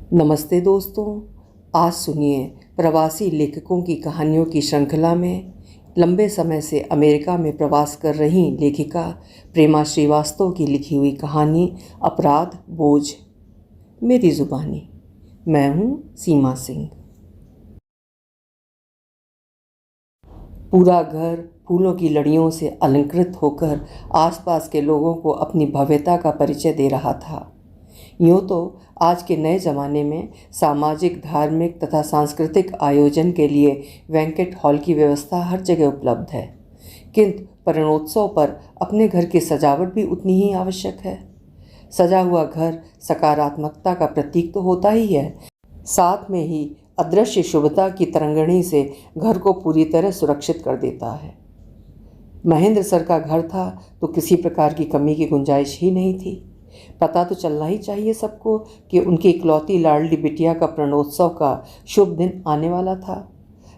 नमस्ते दोस्तों, आज सुनिए प्रवासी लेखकों की कहानियों की श्रृंखला में लंबे समय से अमेरिका में प्रवास कर रही लेखिका प्रेमा श्रीवास्तव की लिखी हुई कहानी अपराध बोझ। मेरी जुबानी। मैं हूँ सीमा सिंह। पूरा घर फूलों की लड़ियों से अलंकृत होकर आसपास के लोगों को अपनी भव्यता का परिचय दे रहा था। यूँ तो आज के नए ज़माने में सामाजिक, धार्मिक तथा सांस्कृतिक आयोजन के लिए बैंक्वेट हॉल की व्यवस्था हर जगह उपलब्ध है, किंतु पर्णोत्सव पर अपने घर की सजावट भी उतनी ही आवश्यक है। सजा हुआ घर सकारात्मकता का प्रतीक तो होता ही है, साथ में ही अदृश्य शुभता की तरंगिणी से घर को पूरी तरह सुरक्षित कर देता है। महेंद्र सर का घर था तो किसी प्रकार की कमी की गुंजाइश ही नहीं थी। पता तो चलना ही चाहिए सबको कि उनकी इकलौती लाडली बिटिया का प्रणोत्सव का शुभ दिन आने वाला था।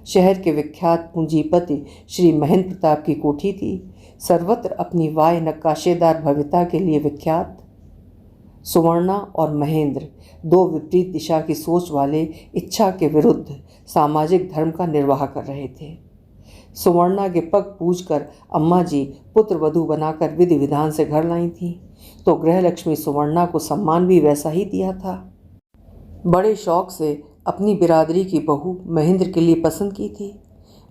शहर के विख्यात पूंजीपति श्री महेंद्र प्रताप की कोठी थी, सर्वत्र अपनी वाय नक्काशेदार भव्यता के लिए विख्यात। सुवर्णा और महेंद्र दो विपरीत दिशा की सोच वाले इच्छा के विरुद्ध सामाजिक धर्म का निर्वाह कर रहे थे। सुवर्णा के पग पूजकर अम्मा जी पुत्र वधू बनाकर विधि विधान से घर लाई थीं, तो गृहलक्ष्मी सुवर्णा को सम्मान भी वैसा ही दिया था। बड़े शौक से अपनी बिरादरी की बहू महेंद्र के लिए पसंद की थी।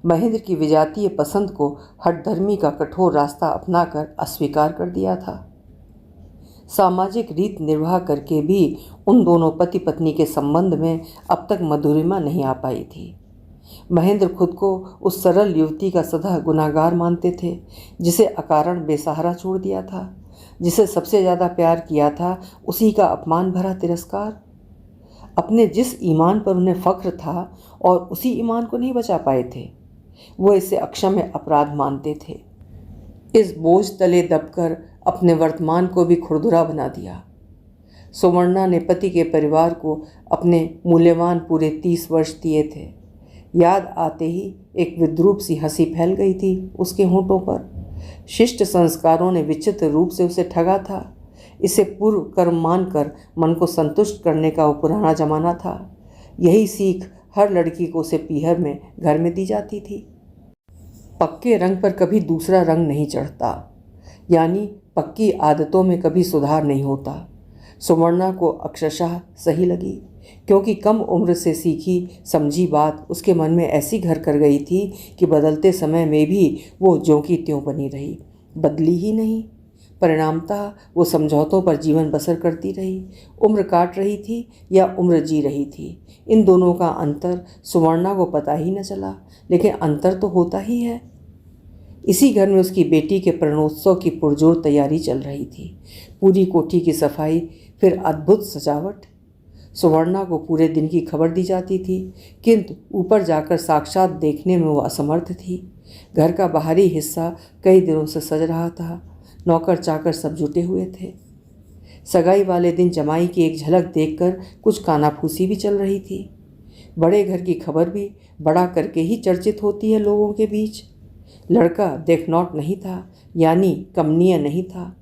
महेंद्र की विजातीय पसंद को हठधर्मी का कठोर रास्ता अपनाकर अस्वीकार कर दिया था। सामाजिक रीत निर्वाह करके भी उन दोनों पति पत्नी के संबंध में अब तक मधुरिमा नहीं आ पाई थी। महेंद्र खुद को उस सरल युवती का सदा गुनाहगार मानते थे जिसे अकारण बेसहारा छोड़ दिया था, जिसे सबसे ज़्यादा प्यार किया था उसी का अपमान भरा तिरस्कार। अपने जिस ईमान पर उन्हें फख्र था और उसी ईमान को नहीं बचा पाए थे, वो इसे अक्षम्य अपराध मानते थे। इस बोझ तले दबकर अपने वर्तमान को भी खुरदुरा बना दिया। सुवर्णा ने पति के परिवार को अपने मूल्यवान पूरे 30 वर्ष दिए थे। याद आते ही एक विद्रूप सी हंसी फैल गई थी उसके होंठों पर। शिष्ट संस्कारों ने विचित्र रूप से उसे ठगा था। इसे पूर्व कर्म मानकर मन को संतुष्ट करने का वो पुराना जमाना था। यही सीख हर लड़की को उसे पीहर में घर में दी जाती थी। पक्के रंग पर कभी दूसरा रंग नहीं चढ़ता, यानी पक्की आदतों में कभी सुधार नहीं होता। सुवर्णा को अक्षरशः सही लगी, क्योंकि कम उम्र से सीखी समझी बात उसके मन में ऐसी घर कर गई थी कि बदलते समय में भी वो ज्यों की त्यों बनी रही, बदली ही नहीं। परिणामतः वो समझौतों पर जीवन बसर करती रही। उम्र काट रही थी या उम्र जी रही थी, इन दोनों का अंतर सुवर्णा को पता ही न चला, लेकिन अंतर तो होता ही है। इसी घर में उसकी बेटी के प्रणोत्सव की पुरजोर तैयारी चल रही थी। पूरी कोठी की सफाई, फिर अद्भुत सजावट। सुवर्णा को पूरे दिन की खबर दी जाती थी, किंतु ऊपर जाकर साक्षात देखने में वो असमर्थ थी। घर का बाहरी हिस्सा कई दिनों से सज रहा था, नौकर चाकर सब जुटे हुए थे। सगाई वाले दिन जमाई की एक झलक देखकर कुछ कानाफूसी भी चल रही थी। बड़े घर की खबर भी बड़ा करके ही चर्चित होती है लोगों के बीच। लड़का देखनौट नहीं था, यानी कमनीय नहीं था,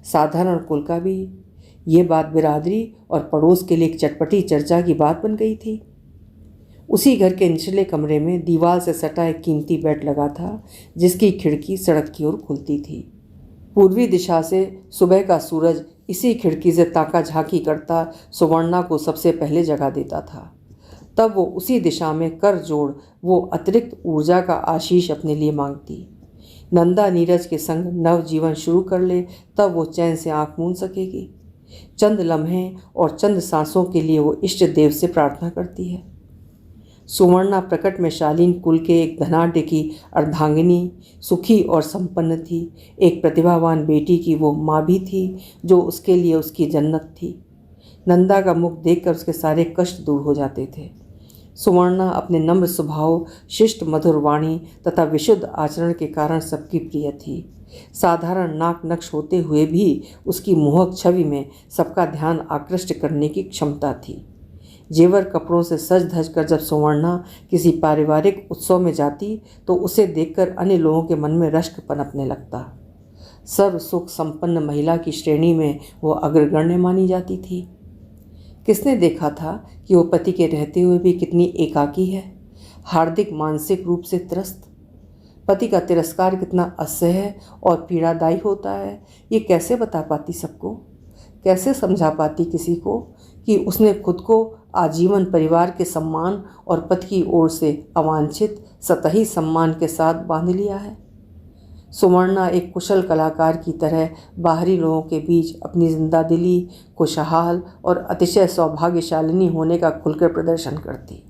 साधारण कुल का भी। ये बात बिरादरी और पड़ोस के लिए एक चटपटी चर्चा की बात बन गई थी। उसी घर के निचले कमरे में दीवार से सटा एक कीमती बेड लगा था, जिसकी खिड़की सड़क की ओर खुलती थी। पूर्वी दिशा से सुबह का सूरज इसी खिड़की से ताका झांकी करता सुवर्णा को सबसे पहले जगा देता था। तब वो उसी दिशा में कर जोड़ वो अतिरिक्त ऊर्जा का आशीष अपने लिए मांगती। नंदा नीरज के संग नव जीवन शुरू कर ले, तब वो चैन से आंख मूंद सकेगी। चंद लम्हे और चंद सांसों के लिए वो इष्ट देव से प्रार्थना करती है। सुवर्णा प्रकट में शालीन कुल के एक धनाढ्य की अर्धांगिनी, सुखी और संपन्न थी। एक प्रतिभावान बेटी की वो माँ भी थी, जो उसके लिए उसकी जन्नत थी। नंदा का मुख देखकर उसके सारे कष्ट दूर हो जाते थे। सुवर्णा अपने नम्र स्वभाव, शिष्ट मधुर वाणी तथा विशुद्ध आचरण के कारण सबकी प्रिय थी। साधारण नाक नक्श होते हुए भी उसकी मोहक छवि में सबका ध्यान आकृष्ट करने की क्षमता थी। जेवर कपड़ों से सज धज कर जब सुवर्णा किसी पारिवारिक उत्सव में जाती, तो उसे देखकर अन्य लोगों के मन में रश्क पनपने लगता। सर्व सुख संपन्न महिला की श्रेणी में वो अग्रगण्य मानी जाती थी। किसने देखा था कि वो पति के रहते हुए भी कितनी एकाकी है, हार्दिक मानसिक रूप से त्रस्त। पति का तिरस्कार कितना असह्य और पीड़ादायी होता है, ये कैसे बता पाती सबको? कैसे समझा पाती किसी को कि उसने खुद को आजीवन परिवार के सम्मान और पति की ओर से अवांछित सतही सम्मान के साथ बांध लिया है? सुवर्णा एक कुशल कलाकार की तरह बाहरी लोगों के बीच अपनी जिंदादिली, खुशहाल और अतिशय सौभाग्यशालिनी होने का खुलकर प्रदर्शन करती।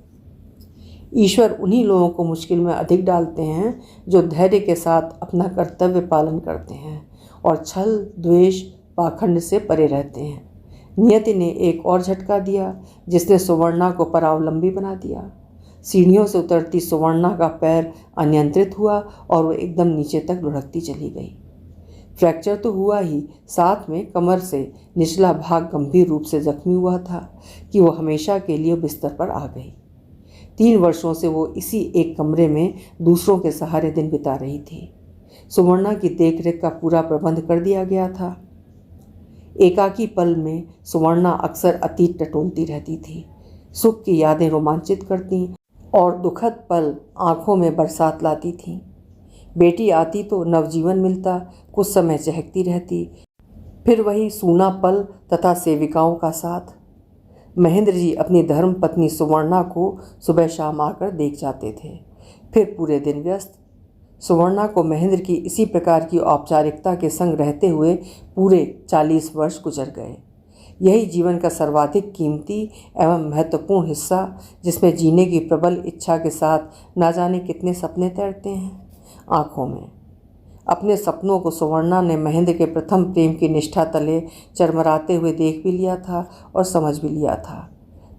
ईश्वर उन्हीं लोगों को मुश्किल में अधिक डालते हैं जो धैर्य के साथ अपना कर्तव्य पालन करते हैं और छल, द्वेष, पाखंड से परे रहते हैं। नियति ने एक और झटका दिया जिसने सुवर्णा को परावलंबी बना दिया। सीढ़ियों से उतरती सुवर्णा का पैर अनियंत्रित हुआ और वो एकदम नीचे तक लुढ़कती चली गई। फ्रैक्चर तो हुआ ही, साथ में कमर से निचला भाग गंभीर रूप से जख्मी हुआ था कि वो हमेशा के लिए बिस्तर पर आ गई। 3 वर्षों से वो इसी एक कमरे में दूसरों के सहारे दिन बिता रही थी। सुवर्णा की देखरेख का पूरा प्रबंध कर दिया गया था। एकाकी पल में सुवर्णा अक्सर अतीत टटोलती रहती थी। सुख की यादें रोमांचित करती और दुखद पल आंखों में बरसात लाती थीं। बेटी आती तो नवजीवन मिलता, कुछ समय चहकती रहती, फिर वही सूना पल तथा सेविकाओं का साथ। महेंद्र जी अपनी धर्म पत्नी सुवर्णा को सुबह शाम आकर देख जाते थे, फिर पूरे दिन व्यस्त। सुवर्णा को महेंद्र की इसी प्रकार की औपचारिकता के संग रहते हुए पूरे 40 वर्ष गुजर गए। यही जीवन का सर्वाधिक कीमती एवं महत्वपूर्ण हिस्सा, जिसमें जीने की प्रबल इच्छा के साथ ना जाने कितने सपने तैरते हैं आँखों में। अपने सपनों को सुवर्णा ने महेंद्र के प्रथम प्रेम की निष्ठा तले चरमराते हुए देख भी लिया था और समझ भी लिया था।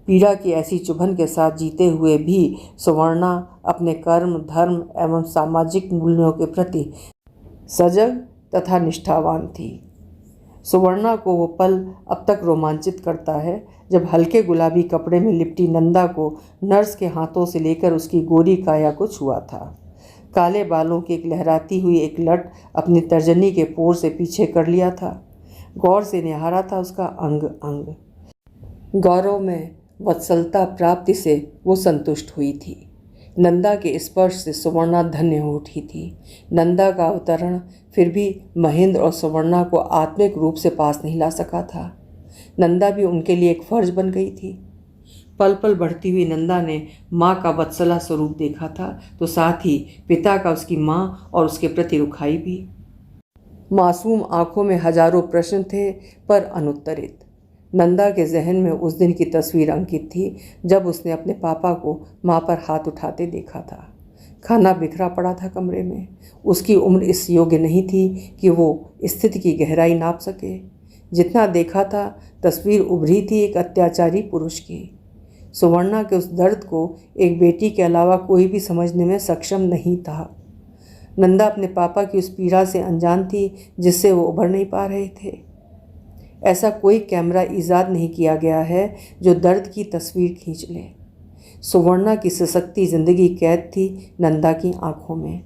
पीड़ा की ऐसी चुभन के साथ जीते हुए भी सुवर्णा अपने कर्म, धर्म एवं सामाजिक मूल्यों के प्रति सजग तथा निष्ठावान थी। सुवर्णा को वो पल अब तक रोमांचित करता है जब हल्के गुलाबी कपड़े में लिपटी नंदा को नर्स के हाथों से लेकर उसकी गोरी काया को छुआ था। काले बालों की एक लहराती हुई एक लट अपनी तर्जनी के पोर से पीछे कर लिया था। गौर से निहारा था उसका अंग अंग। गौरव में वत्सलता प्राप्ति से वो संतुष्ट हुई थी। नंदा के स्पर्श से सुवर्णा धन्य हो उठी थी। नंदा का अवतरण फिर भी महेंद्र और सुवर्णा को आत्मिक रूप से पास नहीं ला सका था। नंदा भी उनके लिए एक फर्ज बन गई थी। पल पल बढ़ती हुई नंदा ने माँ का वत्सला स्वरूप देखा था, तो साथ ही पिता का उसकी माँ और उसके प्रति रुखाई भी। मासूम आंखों में हजारों प्रश्न थे पर अनुत्तरित। नंदा के जहन में उस दिन की तस्वीर अंकित थी जब उसने अपने पापा को माँ पर हाथ उठाते देखा था। खाना बिखरा पड़ा था कमरे में। उसकी उम्र इस योग्य नहीं थी कि वो स्थिति की गहराई नाप सके। जितना देखा था तस्वीर उभरी थी एक अत्याचारी पुरुष की। सुवर्णा के उस दर्द को एक बेटी के अलावा कोई भी समझने में सक्षम नहीं था। नंदा अपने पापा की उस पीड़ा से अनजान थी जिससे वो उभर नहीं पा रहे थे। ऐसा कोई कैमरा ईजाद नहीं किया गया है जो दर्द की तस्वीर खींच ले। सुवर्णा की सशक्ति जिंदगी कैद थी नंदा की आंखों में।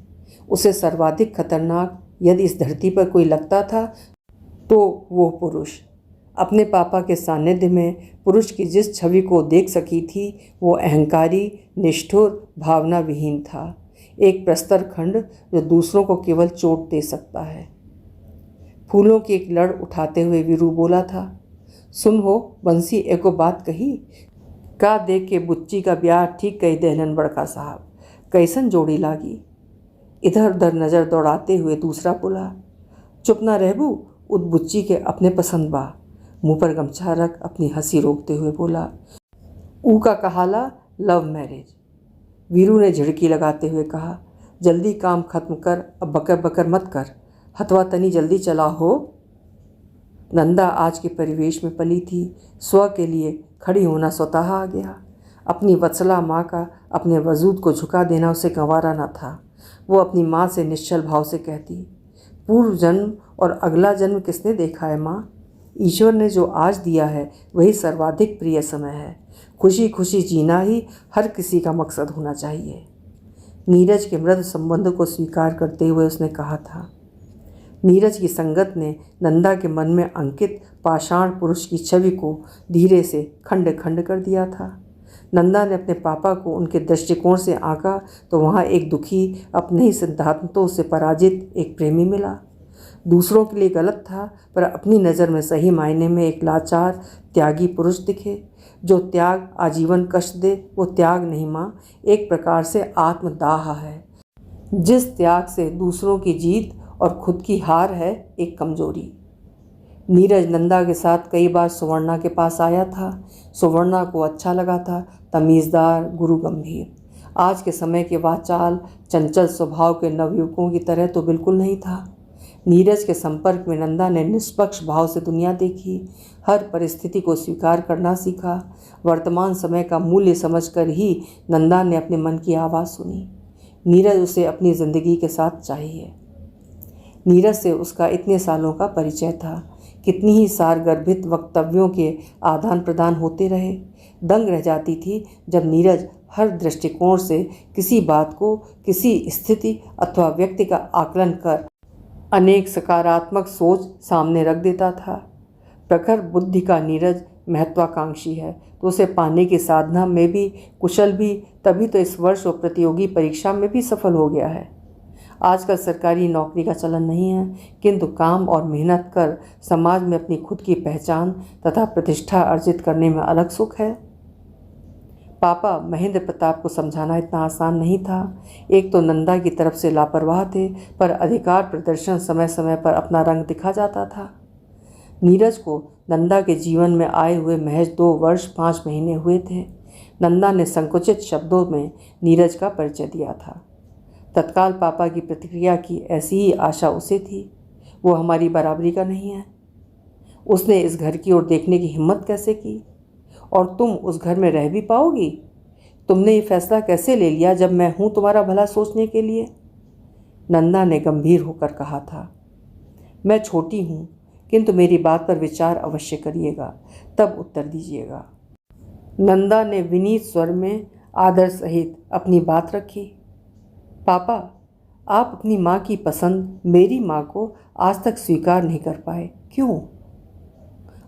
उसे सर्वाधिक खतरनाक यदि इस धरती पर कोई लगता था तो वो पुरुष। अपने पापा के सानिध्य में पुरुष की जिस छवि को देख सकी थी वो अहंकारी, निष्ठुर, भावना विहीन था। एक प्रस्तर खंड जो दूसरों को केवल चोट दे सकता है। फूलों की एक लड़ उठाते हुए वीरू बोला था, सुन हो बंसी एको बात कही, का देख के बुच्ची का ब्याह ठीक कही दहलन बड़का साहब, कैसन जोड़ी लागी। इधर उधर नज़र दौड़ाते हुए दूसरा बोला, चुप ना रहबू, उद बुच्ची के अपने पसंद बा। मुँह पर गमछा रख अपनी हंसी रोकते हुए बोला, ऊ का कहाला लव मैरिज। वीरू ने झिड़की लगाते हुए कहा, जल्दी काम खत्म कर, अब बकर बकर मत कर, हथवा तनी जल्दी चला हो। नंदा आज के परिवेश में पली थी। स्व के लिए खड़ी होना स्वतः आ गया। अपनी वत्सला माँ का अपने वजूद को झुका देना उसे गंवारा न था। वो अपनी माँ से निश्चल भाव से कहती, पूर्व जन्म और अगला जन्म किसने देखा है माँ? ईश्वर ने जो आज दिया है वही सर्वाधिक प्रिय समय है। खुशी खुशी जीना ही हर किसी का मकसद होना चाहिए। नीरज के मृद संबंध को स्वीकार करते हुए उसने कहा था। नीरज की संगत ने नंदा के मन में अंकित पाषाण पुरुष की छवि को धीरे से खंड खंड कर दिया था। नंदा ने अपने पापा को उनके दृष्टिकोण से आंका तो वहाँ एक दुखी, अपने ही सिद्धांतों से पराजित एक प्रेमी मिला। दूसरों के लिए गलत था, पर अपनी नज़र में सही मायने में एक लाचार त्यागी पुरुष दिखे। जो त्याग आजीवन कष्ट दे वो त्याग नहीं माँ, एक प्रकार से आत्मदाह है। जिस त्याग से दूसरों की जीत और खुद की हार है एक कमजोरी। नीरज नंदा के साथ कई बार सुवर्णा के पास आया था। सुवर्णा को अच्छा लगा था, तमीज़दार, गुरु गंभीर। आज के समय के वाचाल चंचल स्वभाव के नवयुवकों की तरह तो बिल्कुल नहीं था। नीरज के संपर्क में नंदा ने निष्पक्ष भाव से दुनिया देखी, हर परिस्थिति को स्वीकार करना सीखा। वर्तमान समय का मूल्य समझकर ही नंदा ने अपने मन की आवाज़ सुनी। नीरज उसे अपनी ज़िंदगी के साथ चाहिए। नीरज से उसका इतने सालों का परिचय था, कितनी ही सारगर्भित वक्तव्यों के आदान प्रदान होते रहे। दंग रह जाती थी जब नीरज हर दृष्टिकोण से किसी बात को, किसी स्थिति अथवा व्यक्ति का आकलन कर अनेक सकारात्मक सोच सामने रख देता था। प्रखर बुद्धि का नीरज महत्वाकांक्षी है, तो उसे पाने की साधना में भी कुशल भी, तभी तो इस वर्ष वो प्रतियोगी परीक्षा में भी सफल हो गया है। आजकल सरकारी नौकरी का चलन नहीं है, किंतु काम और मेहनत कर समाज में अपनी खुद की पहचान तथा प्रतिष्ठा अर्जित करने में अलग सुख है। पापा महेंद्र प्रताप को समझाना इतना आसान नहीं था। एक तो नंदा की तरफ से लापरवाह थे, पर अधिकार प्रदर्शन समय समय पर अपना रंग दिखा जाता था। नीरज को नंदा के जीवन में आए हुए महज 2 वर्ष 5 महीने हुए थे। नंदा ने संकुचित शब्दों में नीरज का परिचय दिया था। तत्काल पापा की प्रतिक्रिया की ऐसी ही आशा उसे थी। वो हमारी बराबरी का नहीं है। उसने इस घर की ओर देखने की हिम्मत कैसे की? और तुम उस घर में रह भी पाओगी? तुमने ये फैसला कैसे ले लिया जब मैं हूँ तुम्हारा भला सोचने के लिए? नंदा ने गंभीर होकर कहा था। मैं छोटी हूँ, किंतु मेरी बात पर विचार अवश्य करिएगा, तब उत्तर दीजिएगा। नंदा ने विनीत स्वर में आदर सहित अपनी बात रखी। पापा, आप अपनी माँ की पसंद मेरी माँ को आज तक स्वीकार नहीं कर पाए, क्यों?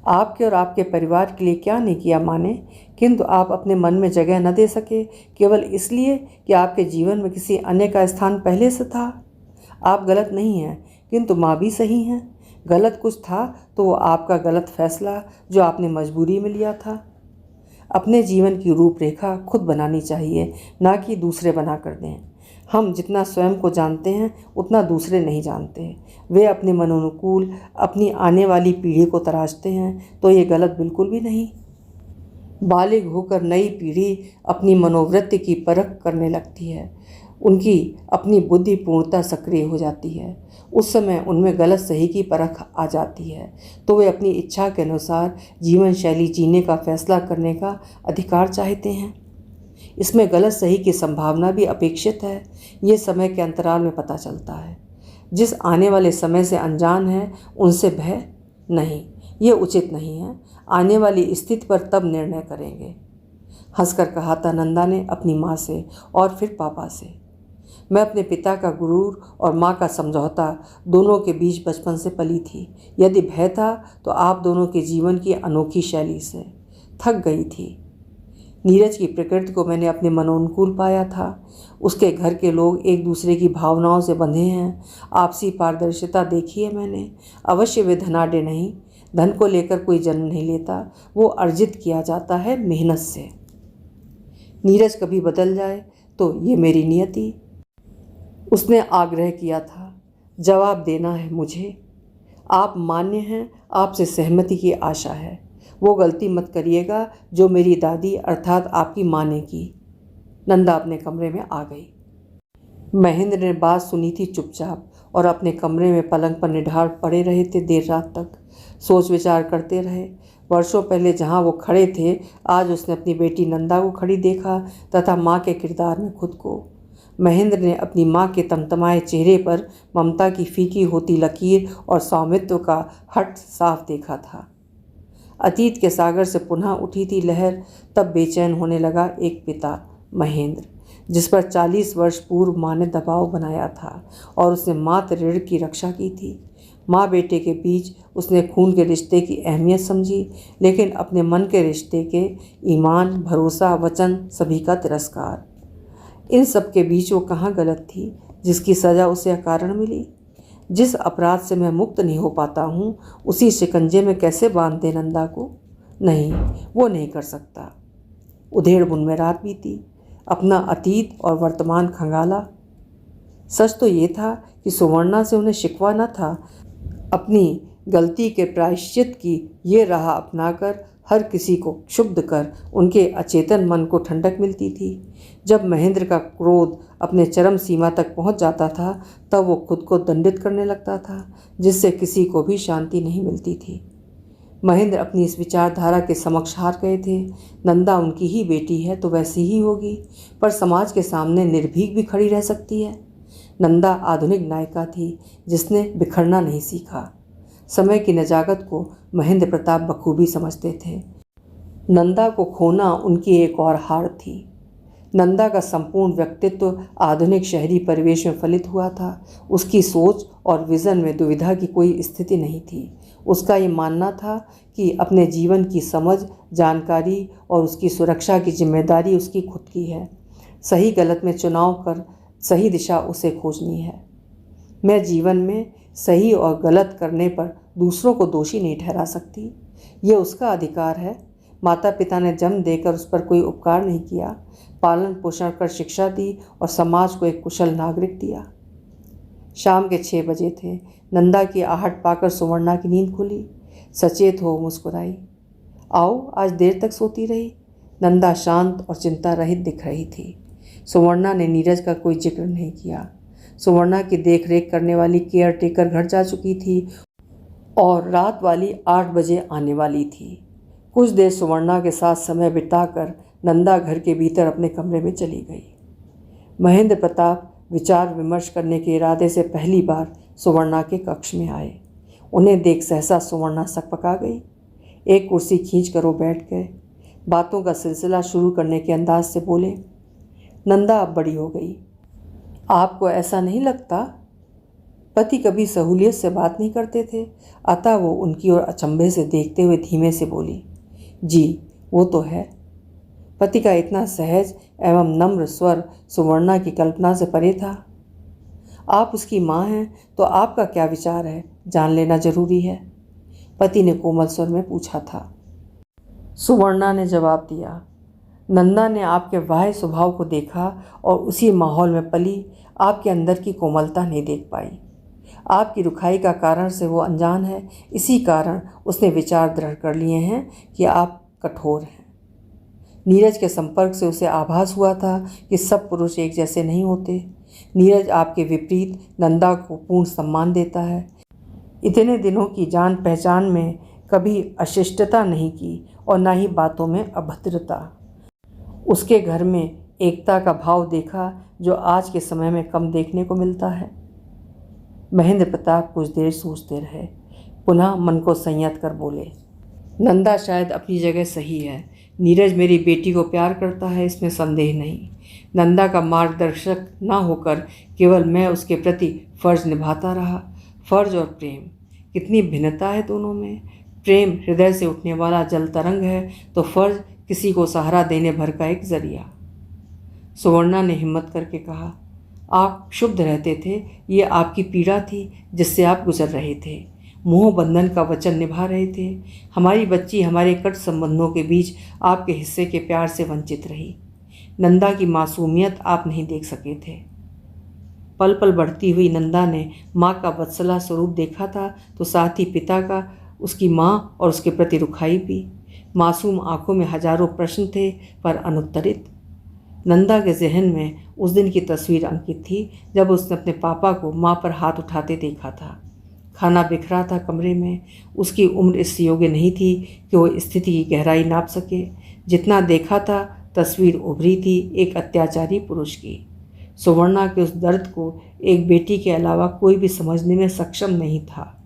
आपके और आपके परिवार के लिए क्या नहीं किया माँ ने, किंतु आप अपने मन में जगह न दे सके, केवल इसलिए कि आपके जीवन में किसी अन्य का स्थान पहले से था। आप गलत नहीं हैं, किंतु माँ भी सही हैं। गलत कुछ था तो वो आपका गलत फैसला जो आपने मजबूरी में लिया था। अपने जीवन की रूपरेखा खुद बनानी चाहिए, ना कि दूसरे बना कर दें। हम जितना स्वयं को जानते हैं उतना दूसरे नहीं जानते। वे अपने मनोनुकूल अपनी आने वाली पीढ़ी को तराशते हैं, तो ये गलत बिल्कुल भी नहीं। बालिग होकर नई पीढ़ी अपनी मनोवृत्ति की परख करने लगती है। उनकी अपनी बुद्धि पूर्णतः सक्रिय हो जाती है। उस समय उनमें गलत सही की परख आ जाती है, तो वे अपनी इच्छा के अनुसार जीवन शैली जीने का फैसला करने का अधिकार चाहते हैं। इसमें गलत सही की संभावना भी अपेक्षित है। ये समय के अंतराल में पता चलता है। जिस आने वाले समय से अनजान है उनसे भय नहीं, ये उचित नहीं है। आने वाली स्थिति पर तब निर्णय करेंगे। हंसकर कहा था नंदा ने अपनी माँ से और फिर पापा से। मैं अपने पिता का गुरूर और माँ का समझौता दोनों के बीच बचपन से पली थी। यदि भय था तो आप दोनों के जीवन की अनोखी शैली से थक गई थी। नीरज की प्रकृति को मैंने अपने मनोनुकूल पाया था। उसके घर के लोग एक दूसरे की भावनाओं से बंधे हैं। आपसी पारदर्शिता देखी है मैंने। अवश्य वे धनाढ्य नहीं। धन को लेकर कोई जन्म नहीं लेता, वो अर्जित किया जाता है मेहनत से। नीरज कभी बदल जाए तो ये मेरी नियति। उसने आग्रह किया था। जवाब देना है मुझे। आप मान्य हैं, आपसे सहमति की आशा है। वो गलती मत करिएगा जो मेरी दादी अर्थात आपकी माँ ने की। नंदा अपने कमरे में आ गई। महेंद्र ने बात सुनी थी चुपचाप और अपने कमरे में पलंग पर निढाल पड़े रहे थे देर रात तक। सोच विचार करते रहे। वर्षों पहले जहाँ वो खड़े थे, आज उसने अपनी बेटी नंदा को खड़ी देखा तथा माँ के किरदार में खुद को। महेंद्र ने अपनी माँ के तमतमाए चेहरे पर ममता की फीकी होती लकीर और स्वामित्व का हट साफ देखा था। अतीत के सागर से पुनः उठी थी लहर। तब बेचैन होने लगा एक पिता महेंद्र, जिस पर 40 वर्ष पूर्व माँ ने दबाव बनाया था और उसने मातृ ऋण की रक्षा की थी। माँ बेटे के बीच उसने खून के रिश्ते की अहमियत समझी, लेकिन अपने मन के रिश्ते के ईमान, भरोसा, वचन सभी का तिरस्कार। इन सब के बीच वो कहाँ गलत थी जिसकी सज़ा उसे अकारण मिली? जिस अपराध से मैं मुक्त नहीं हो पाता हूँ, उसी शिकंजे में कैसे बांध दे नंदा को? नहीं, वो नहीं कर सकता। उधेड़ बुन में रात बीती, अपना अतीत और वर्तमान खंगाला। सच तो ये था कि सुवर्णा से उन्हें शिकवा न था। अपनी गलती के प्रायश्चित की ये राह अपनाकर हर किसी को क्षुब्ध कर उनके अचेतन मन को ठंडक मिलती थी। जब महेंद्र का क्रोध अपने चरम सीमा तक पहुंच जाता था, तब वो खुद को दंडित करने लगता था, जिससे किसी को भी शांति नहीं मिलती थी। महेंद्र अपनी इस विचारधारा के समक्ष हार गए थे। नंदा उनकी ही बेटी है तो वैसी ही होगी, पर समाज के सामने निर्भीक भी खड़ी रह सकती है। नंदा आधुनिक नायिका थी जिसने बिखरना नहीं सीखा। समय की नजाकत को महेंद्र प्रताप बखूबी समझते थे। नंदा को खोना उनकी एक और हार थी। नंदा का संपूर्ण व्यक्तित्व आधुनिक शहरी परिवेश में फलित हुआ था। उसकी सोच और विज़न में दुविधा की कोई स्थिति नहीं थी। उसका ये मानना था कि अपने जीवन की समझ, जानकारी और उसकी सुरक्षा की जिम्मेदारी उसकी खुद की है। सही गलत में चुनाव कर सही दिशा उसे खोजनी है। मैं जीवन में सही और गलत करने पर दूसरों को दोषी नहीं ठहरा सकती। ये उसका अधिकार है। माता पिता ने जन्म देकर उस पर कोई उपकार नहीं किया, पालन पोषण कर शिक्षा दी और समाज को एक कुशल नागरिक दिया। शाम के 6 बजे थे। नंदा की आहट पाकर सुवर्णा की नींद खुली। सचेत हो मुस्कुराई। आओ, आज देर तक सोती रही। नंदा शांत और चिंता रहित दिख रही थी। सुवर्णा ने नीरज का कोई जिक्र नहीं किया। सुवर्णा की देख रेख करने वाली केयर टेकर घर जा चुकी थी और रात वाली 8 बजे आने वाली थी। कुछ देर सुवर्णा के साथ समय बिताकर नंदा घर के भीतर अपने कमरे में चली गई। महेंद्र प्रताप विचार विमर्श करने के इरादे से पहली बार सुवर्णा के कक्ष में आए। उन्हें देख सहसा सुवर्णा सकपका गई। एक कुर्सी खींच कर वो बैठ गए। बातों का सिलसिला शुरू करने के अंदाज से बोले, नंदा अब बड़ी हो गई, आपको ऐसा नहीं लगता? पति कभी सहूलियत से बात नहीं करते थे, अतः वो उनकी ओर अचंभे से देखते हुए धीमे से बोली, जी वो तो है। पति का इतना सहज एवं नम्र स्वर सुवर्णा की कल्पना से परे था। आप उसकी माँ हैं तो आपका क्या विचार है, जान लेना जरूरी है, पति ने कोमल स्वर में पूछा था। सुवर्णा ने जवाब दिया, नंदा ने आपके वाह्य स्वभाव को देखा और उसी माहौल में पली आपके अंदर की कोमलता नहीं देख पाई। आपकी रुखाई का कारण से वो अनजान है, इसी कारण उसने विचार दृढ़ कर लिए हैं कि आप कठोर हैं। नीरज के संपर्क से उसे आभास हुआ था कि सब पुरुष एक जैसे नहीं होते। नीरज आपके विपरीत नंदा को पूर्ण सम्मान देता है। इतने दिनों की जान पहचान में कभी अशिष्टता नहीं की और न ही बातों में अभद्रता। उसके घर में एकता का भाव देखा जो आज के समय में कम देखने को मिलता है। महेंद्र प्रताप कुछ देर सोचते रहे, पुनः मन को संयत कर बोले, नंदा शायद अपनी जगह सही है। नीरज मेरी बेटी को प्यार करता है, इसमें संदेह नहीं। नंदा का मार्गदर्शक न होकर केवल मैं उसके प्रति फर्ज निभाता रहा। फर्ज और प्रेम, कितनी भिन्नता है दोनों में। प्रेम हृदय से उठने वाला जल तरंग है तो फर्ज किसी को सहारा देने भर का एक जरिया। सुवर्णा ने हिम्मत करके कहा, आप क्षुब्ध रहते थे, ये आपकी पीड़ा थी जिससे आप गुजर रहे थे। मोह बंधन का वचन निभा रहे थे। हमारी बच्ची हमारे कट संबंधों के बीच आपके हिस्से के प्यार से वंचित रही। नंदा की मासूमियत आप नहीं देख सके थे। पल पल बढ़ती हुई नंदा ने माँ का वत्सला स्वरूप देखा था तो साथ ही पिता का, उसकी माँ और उसके प्रति रुखाई भी। मासूम आंखों में हजारों प्रश्न थे पर अनुत्तरित। नंदा के जहन में उस दिन की तस्वीर अंकित थी जब उसने अपने पापा को माँ पर हाथ उठाते देखा था। खाना बिखरा था कमरे में। उसकी उम्र इस योग्य नहीं थी कि वो स्थिति की गहराई नाप सके। जितना देखा था तस्वीर उभरी थी एक अत्याचारी पुरुष की। सुवर्णा के उस दर्द को एक बेटी के अलावा कोई भी समझने में सक्षम नहीं था।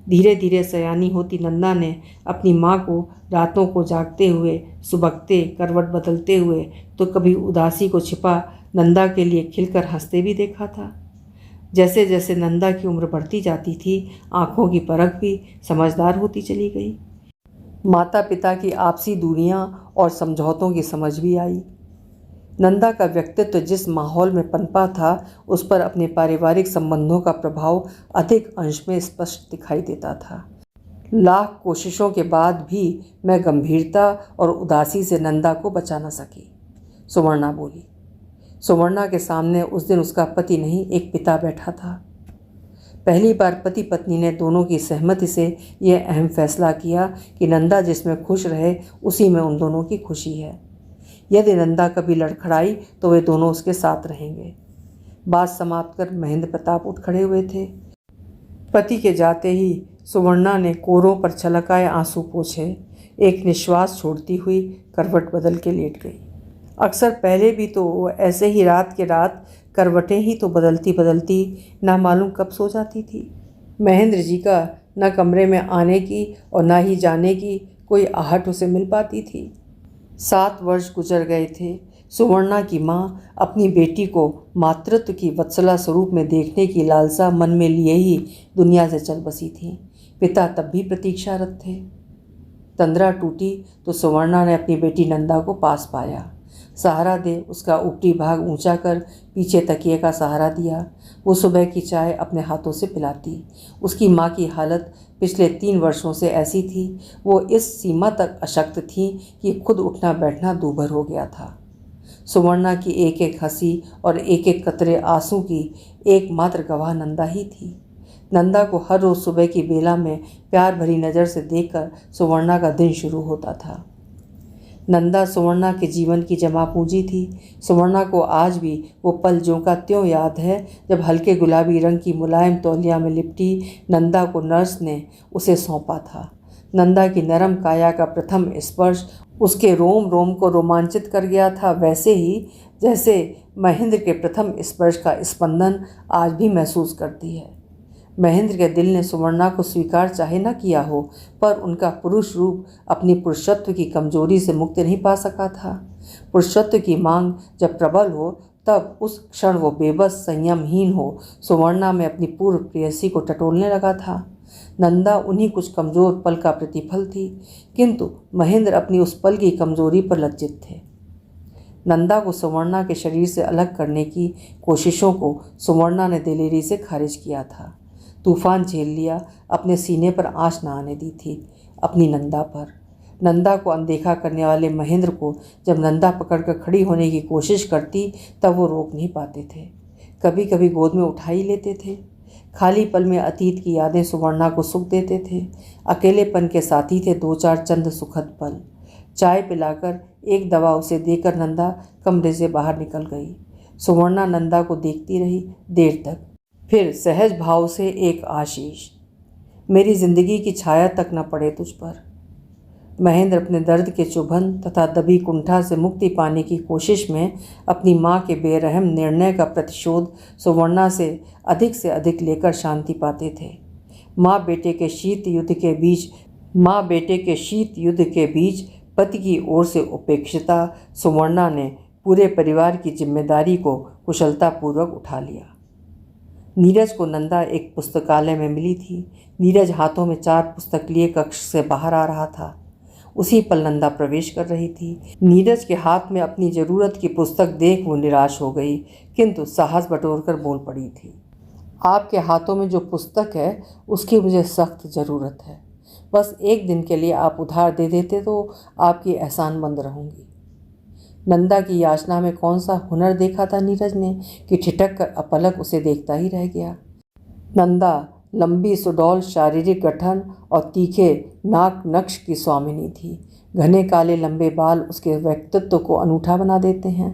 धीरे धीरे सयानी होती नंदा ने अपनी माँ को रातों को जागते हुए, सुबकते, करवट बदलते हुए तो कभी उदासी को छिपा नंदा के लिए खिलकर हंसते भी देखा था। जैसे जैसे नंदा की उम्र बढ़ती जाती थी, आंखों की परख भी समझदार होती चली गई। माता पिता की आपसी दूरियां और समझौतों की समझ भी आई। नंदा का व्यक्तित्व जिस माहौल में पनपा था, उस पर अपने पारिवारिक संबंधों का प्रभाव अधिक अंश में स्पष्ट दिखाई देता था। लाख कोशिशों के बाद भी मैं गंभीरता और उदासी से नंदा को बचा न सकी, सुवर्णा बोली। सुवर्णा के सामने उस दिन उसका पति नहीं, एक पिता बैठा था। पहली बार पति पत्नी ने दोनों की सहमति से यह अहम फैसला किया कि नंदा जिसमें खुश रहे उसी में उन दोनों की खुशी है। यदि नंदा कभी लड़खड़ाई तो वे दोनों उसके साथ रहेंगे। बात समाप्त कर महेंद्र प्रताप उठ खड़े हुए थे। पति के जाते ही सुवर्णा ने कोरों पर छलकाए आंसू पोंछे, एक निश्वास छोड़ती हुई करवट बदल के लेट गई। अक्सर पहले भी तो वो ऐसे ही रात के रात करवटें ही तो बदलती बदलती ना मालूम कब सो जाती थी। महेंद्र जी का न कमरे में आने की और ना ही जाने की कोई आहट उसे मिल पाती थी। 7 वर्ष गुजर गए थे। सुवर्णा की माँ अपनी बेटी को मातृत्व की वत्सला स्वरूप में देखने की लालसा मन में लिए ही दुनिया से चल बसी थी। पिता तब भी प्रतीक्षारत थे। तंद्रा टूटी तो सुवर्णा ने अपनी बेटी नंदा को पास पाया, सहारा दे उसका ऊपरी भाग ऊंचा कर पीछे तकिए का सहारा दिया। वो सुबह की चाय अपने हाथों से पिलाती। उसकी माँ की हालत पिछले 3 वर्षों से ऐसी थी, वो इस सीमा तक अशक्त थी कि खुद उठना बैठना दूभर हो गया था। सुवर्णा की एक एक हंसी और एक एक कतरे आंसू की एकमात्र गवाह नंदा ही थी। नंदा को हर रोज़ सुबह की बेला में प्यार भरी नज़र से देखकर सुवर्णा का दिन शुरू होता था। नंदा सुवर्णा के जीवन की जमा पूंजी थी। सुवर्णा को आज भी वो पल ज्यों का त्यों याद है जब हल्के गुलाबी रंग की मुलायम तौलिया में लिपटी नंदा को नर्स ने उसे सौंपा था। नंदा की नरम काया का प्रथम स्पर्श उसके रोम रोम को रोमांचित कर गया था, वैसे ही जैसे महेंद्र के प्रथम स्पर्श का स्पंदन आज भी महसूस करती है। महेंद्र के दिल ने सुवर्णा को स्वीकार चाहे न किया हो, पर उनका पुरुष रूप अपनी पुरुषत्व की कमजोरी से मुक्ति नहीं पा सका था। पुरुषत्व की मांग जब प्रबल हो तब उस क्षण वो बेबस संयमहीन हो सुवर्णा में अपनी पूर्व प्रेयसी को टटोलने लगा था। नंदा उन्हीं कुछ कमज़ोर पल का प्रतिफल थी, किंतु महेंद्र अपनी उस पल की कमजोरी पर लज्जित थे। नंदा को सुवर्णा के शरीर से अलग करने की कोशिशों को सुवर्णा ने दिलेरी से खारिज किया था। तूफान झेल लिया, अपने सीने पर आँच न आने दी थी अपनी नंदा पर। नंदा को अनदेखा करने वाले महेंद्र को जब नंदा पकड़कर खड़ी होने की कोशिश करती तब वो रोक नहीं पाते थे। कभी कभी गोद में उठा ही लेते थे। खाली पल में अतीत की यादें सुवर्णा को सुख देते थे। अकेलेपन के साथी थे 2-4 चंद सुखद पल। चाय पिलाकर एक दवा उसे देकर नंदा कमरे से बाहर निकल गई। सुवर्णा नंदा को देखती रही देर तक, फिर सहज भाव से एक आशीष, मेरी जिंदगी की छाया तक न पड़े तुझ पर। महेंद्र अपने दर्द के चुभन तथा दबी कुंठा से मुक्ति पाने की कोशिश में अपनी माँ के बेरहम निर्णय का प्रतिशोध सुवर्णा से अधिक लेकर शांति पाते थे। माँ बेटे के शीत युद्ध के बीच पति की ओर से उपेक्षिता सुवर्णा ने पूरे परिवार की जिम्मेदारी को कुशलतापूर्वक उठा लिया। नीरज को नंदा एक पुस्तकालय में मिली थी। नीरज हाथों में 4 पुस्तक लिए कक्ष से बाहर आ रहा था। उसी पल नंदा प्रवेश कर रही थी। नीरज के हाथ में अपनी ज़रूरत की पुस्तक देख वो निराश हो गई, किंतु साहस बटोरकर बोल पड़ी थी, आपके हाथों में जो पुस्तक है उसकी मुझे सख्त ज़रूरत है। बस एक दिन के लिए आप उधार दे देते तो आपकी एहसानमंद रहूँगी। नंदा की याचना में कौन सा हुनर देखा था नीरज ने कि ठिठक कर अपलक उसे देखता ही रह गया। नंदा लंबी सुडौल शारीरिक गठन और तीखे नाक नक्श की स्वामिनी थी। घने काले लंबे बाल उसके व्यक्तित्व को अनूठा बना देते हैं।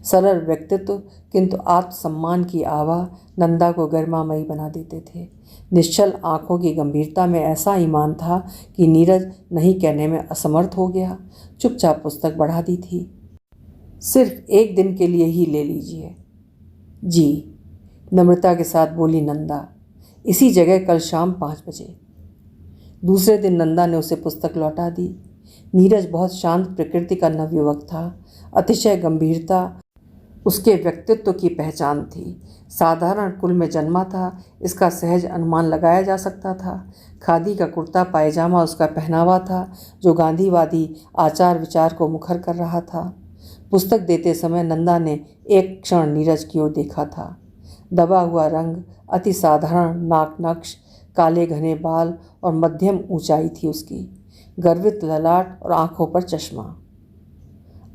सरल व्यक्तित्व किंतु आत्मसम्मान की आभा नंदा को गरिमामयी बना देते थे। निश्चल आंखों की गंभीरता में ऐसा ईमान था कि नीरज नहीं कहने में असमर्थ हो गया। चुपचाप पुस्तक बढ़ा दी थी। सिर्फ एक दिन के लिए ही ले लीजिए। जी, नम्रता के साथ बोली नंदा। इसी जगह कल शाम 5 बजे। दूसरे दिन नंदा ने उसे पुस्तक लौटा दी। नीरज बहुत शांत प्रकृति का नवयुवक था। अतिशय गंभीरता उसके व्यक्तित्व की पहचान थी। साधारण कुल में जन्मा था, इसका सहज अनुमान लगाया जा सकता था। खादी का कुर्ता पायजामा उसका पहनावा था, जो गांधीवादी आचार विचार को मुखर कर रहा था। पुस्तक देते समय नंदा ने एक क्षण नीरज की ओर देखा था। दबा हुआ रंग, अति साधारण नाक नक्श, काले घने बाल और मध्यम ऊंचाई थी उसकी, गर्वित ललाट और आंखों पर चश्मा।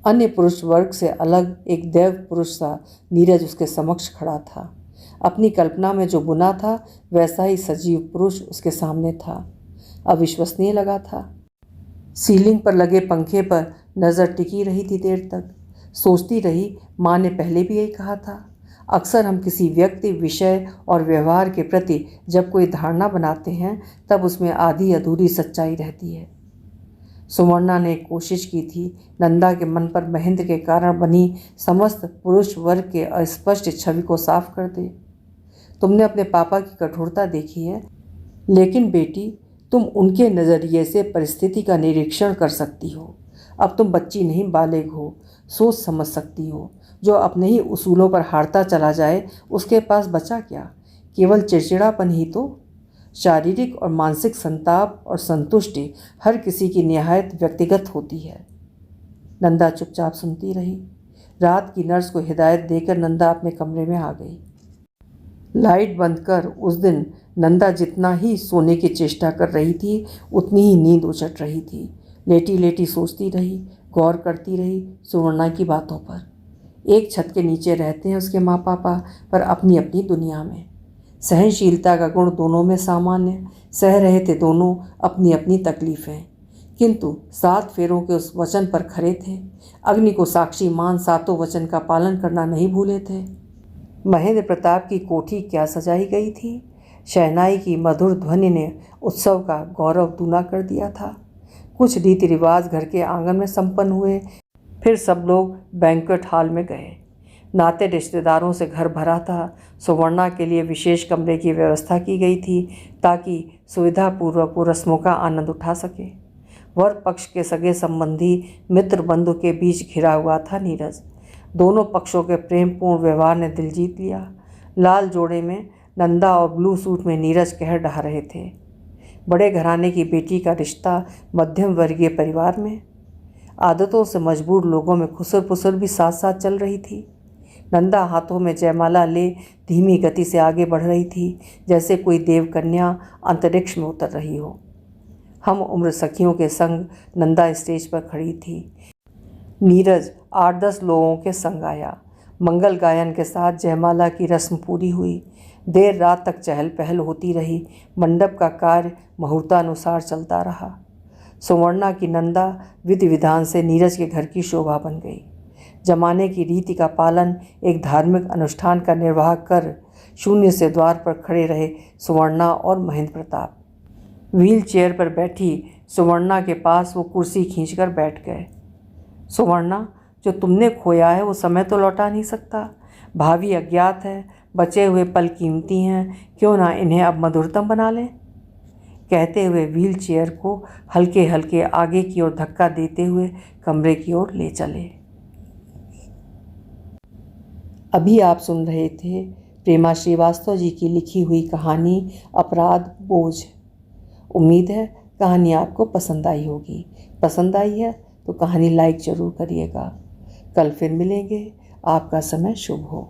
अन्य पुरुष वर्ग से अलग एक देव पुरुष सा नीरज उसके समक्ष खड़ा था। अपनी कल्पना में जो बुना था वैसा ही सजीव पुरुष उसके सामने था। अविश्वसनीय लगा था। सीलिंग पर लगे पंखे पर नज़र टिकी रही थी देर तक। सोचती रही, माँ ने पहले भी यही कहा था। अक्सर हम किसी व्यक्ति, विषय और व्यवहार के प्रति जब कोई धारणा बनाते हैं तब उसमें आधी अधूरी सच्चाई रहती है। सुवर्णा ने कोशिश की थी नंदा के मन पर महेंद्र के कारण बनी समस्त पुरुष वर्ग के अस्पष्ट छवि को साफ कर दे। तुमने अपने पापा की कठोरता देखी है, लेकिन बेटी तुम उनके नज़रिए से परिस्थिति का निरीक्षण कर सकती हो। अब तुम बच्ची नहीं, बालिग हो, सोच समझ सकती हो। जो अपने ही उसूलों पर हारता चला जाए उसके पास बचा क्या? केवल चिड़चिड़ापन ही तो। शारीरिक और मानसिक संताप और संतुष्टि हर किसी की निहायत व्यक्तिगत होती है। नंदा चुपचाप सुनती रही। रात की नर्स को हिदायत देकर नंदा अपने कमरे में आ गई। लाइट बंद कर उस दिन नंदा जितना ही सोने की चेष्टा कर रही थी उतनी ही नींद उचट रही थी। लेटी लेटी सोचती रही, गौर करती रही सुवर्णा की बातों पर। एक छत के नीचे रहते हैं उसके माँ पापा, पर अपनी अपनी दुनिया में। सहनशीलता का गुण दोनों में सामान्य, सह रहे थे दोनों अपनी अपनी तकलीफ़ें, किंतु 7 फेरों के उस वचन पर खरे थे। अग्नि को साक्षी मान सातों वचन का पालन करना नहीं भूले थे। महेंद्र प्रताप की कोठी क्या सजाई गई थी। शहनाई की मधुर ध्वनि ने उत्सव का गौरव दूना कर दिया था। कुछ रीति रिवाज घर के आंगन में संपन्न हुए, फिर सब लोग बैंक्वेट हॉल में गए। नाते रिश्तेदारों से घर भरा था। सुवर्णा के लिए विशेष कमरे की व्यवस्था की गई थी ताकि सुविधापूर्वक वो रस्मों का आनंद उठा सके। वर पक्ष के सगे संबंधी मित्र बंधु के बीच घिरा हुआ था नीरज। दोनों पक्षों के प्रेमपूर्ण व्यवहार ने दिल जीत लिया। लाल जोड़े में नंदा और ब्लू सूट में नीरज कह ढहा रहे थे। बड़े घराने की बेटी का रिश्ता मध्यम वर्गीय परिवार में। आदतों से मजबूर लोगों में खुसर पुसर भी साथ साथ चल रही थी। नंदा हाथों में जयमाला ले धीमी गति से आगे बढ़ रही थी, जैसे कोई देवकन्या अंतरिक्ष में उतर रही हो। हम उम्र सखियों के संग नंदा स्टेज पर खड़ी थी। नीरज 8-10 लोगों के संग आया। मंगल गायन के साथ जयमाला की रस्म पूरी हुई। देर रात तक चहल पहल होती रही। मंडप का कार्य मुहूर्तानुसार चलता रहा। सुवर्णा की नंदा विधि विधान से नीरज के घर की शोभा बन गई। जमाने की रीति का पालन, एक धार्मिक अनुष्ठान का निर्वाह कर शून्य से द्वार पर खड़े रहे सुवर्णा और महेंद्र प्रताप। व्हील चेयर पर बैठी सुवर्णा के पास वो कुर्सी खींचकर बैठ गए। सुवर्णा, जो तुमने खोया है वो समय तो लौटा नहीं सकता। भावी अज्ञात है, बचे हुए पल कीमती हैं, क्यों ना इन्हें अब मधुरतम बना लें। कहते हुए व्हील चेयर को हल्के हल्के आगे की ओर धक्का देते हुए कमरे की ओर ले चले। अभी आप सुन रहे थे प्रेमा श्रीवास्तव जी की लिखी हुई कहानी अपराध बोझ। उम्मीद है कहानी आपको पसंद आई होगी। पसंद आई है तो कहानी लाइक ज़रूर करिएगा। कल फिर मिलेंगे। आपका समय शुभ हो।